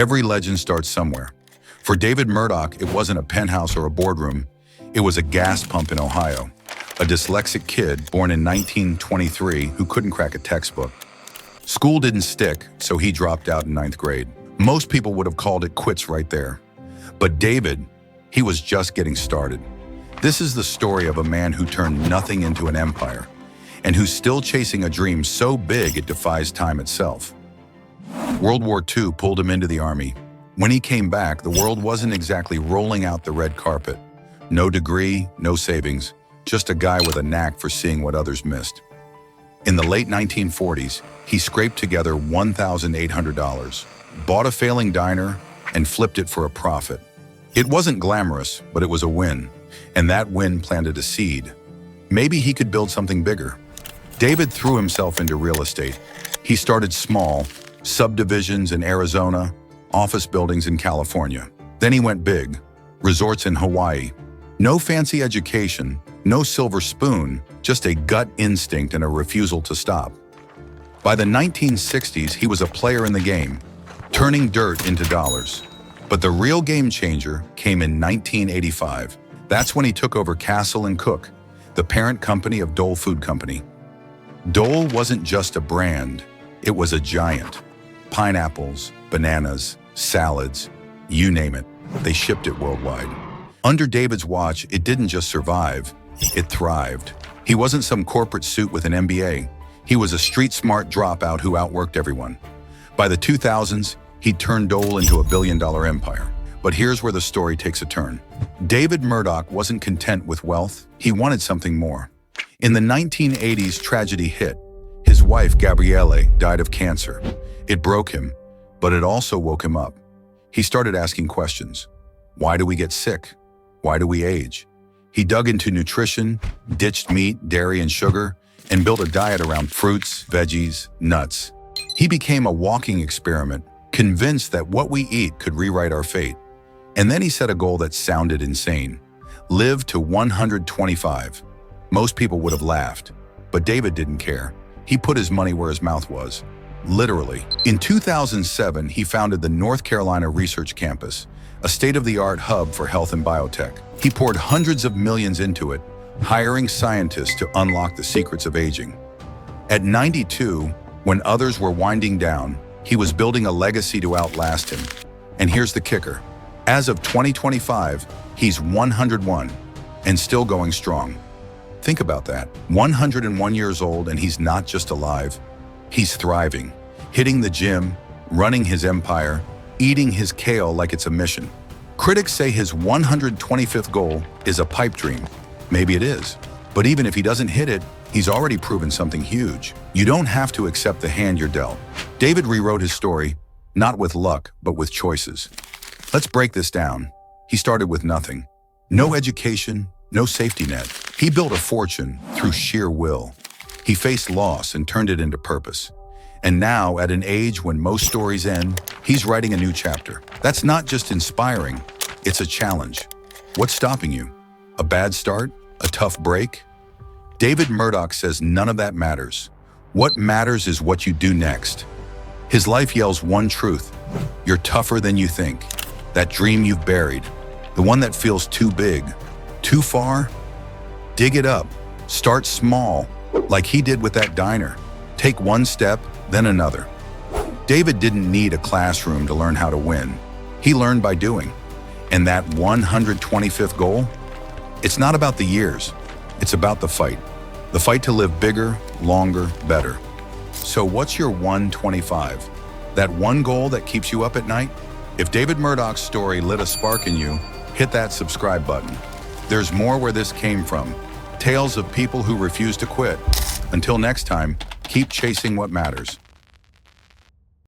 Every legend starts somewhere. For David Murdock, it wasn't a penthouse or a boardroom. It was a gas pump in Ohio. A dyslexic kid born in 1923 who couldn't crack a textbook. School didn't stick, so he dropped out in 9th grade. Most people would have called it quits right there. But David, he was just getting started. This is the story of a man who turned nothing into an empire, and who's still chasing a dream so big it defies time itself. World War II pulled him into the army. When he came back, the world wasn't exactly rolling out the red carpet. No degree, no savings, just a guy with a knack for seeing what others missed. In the late 1940s, he scraped together $1,800, bought a failing diner, and flipped it for a profit. It wasn't glamorous, but it was a win, and that win planted a seed. Maybe he could build something bigger. David threw himself into real estate. He started small, subdivisions in Arizona, office buildings in California. Then he went big, resorts in Hawaii. No fancy education, no silver spoon, just a gut instinct and a refusal to stop. By the 1960s, he was a player in the game, turning dirt into dollars. But the real game changer came in 1985. That's when he took over Castle & Cooke, the parent company of Dole Food Company. Dole wasn't just a brand, it was a giant. Pineapples, bananas, salads, you name it, they shipped it worldwide. Under David's watch, it didn't just survive, it thrived. He wasn't some corporate suit with an MBA. He was a street-smart dropout who outworked everyone. By the 2000s, he turned Dole into a billion-dollar empire. But here's where the story takes a turn. David Murdock wasn't content with wealth, he wanted something more. In the 1980s, tragedy hit. His wife, Gabrielle, died of cancer. It broke him, but it also woke him up. He started asking questions. Why do we get sick? Why do we age? He dug into nutrition, ditched meat, dairy, and sugar, and built a diet around fruits, veggies, nuts. He became a walking experiment, convinced that what we eat could rewrite our fate. And then he set a goal that sounded insane. Live to 125. Most people would have laughed, but David didn't care. He put his money where his mouth was. Literally. In 2007, he founded the North Carolina Research Campus, a state-of-the-art hub for health and biotech. He poured hundreds of millions into it, hiring scientists to unlock the secrets of aging. At 92, when others were winding down, he was building a legacy to outlast him. And here's the kicker. As of 2025, he's 101 and still going strong. Think about that. 101 years old, and he's not just alive, he's thriving, hitting the gym, running his empire, eating his kale like it's a mission. Critics say his 125th goal is a pipe dream. Maybe it is. But even if he doesn't hit it, he's already proven something huge. You don't have to accept the hand you're dealt. David rewrote his story, not with luck, but with choices. Let's break this down. He started with nothing. No education, no safety net. He built a fortune through sheer will. He faced loss and turned it into purpose. And now, at an age when most stories end, he's writing a new chapter. That's not just inspiring, it's a challenge. What's stopping you? A bad start? A tough break? David Murdock says none of that matters. What matters is what you do next. His life yells one truth. You're tougher than you think. That dream you've buried, the one that feels too big, too far, dig it up. Start small, like he did with that diner. Take one step, then another. David didn't need a classroom to learn how to win. He learned by doing. And that 125th goal? It's not about the years. It's about the fight. The fight to live bigger, longer, better. So what's your 125? That one goal that keeps you up at night? If David Murdock's story lit a spark in you, hit that subscribe button. There's more where this came from. Tales of people who refuse to quit. Until next time, keep chasing what matters.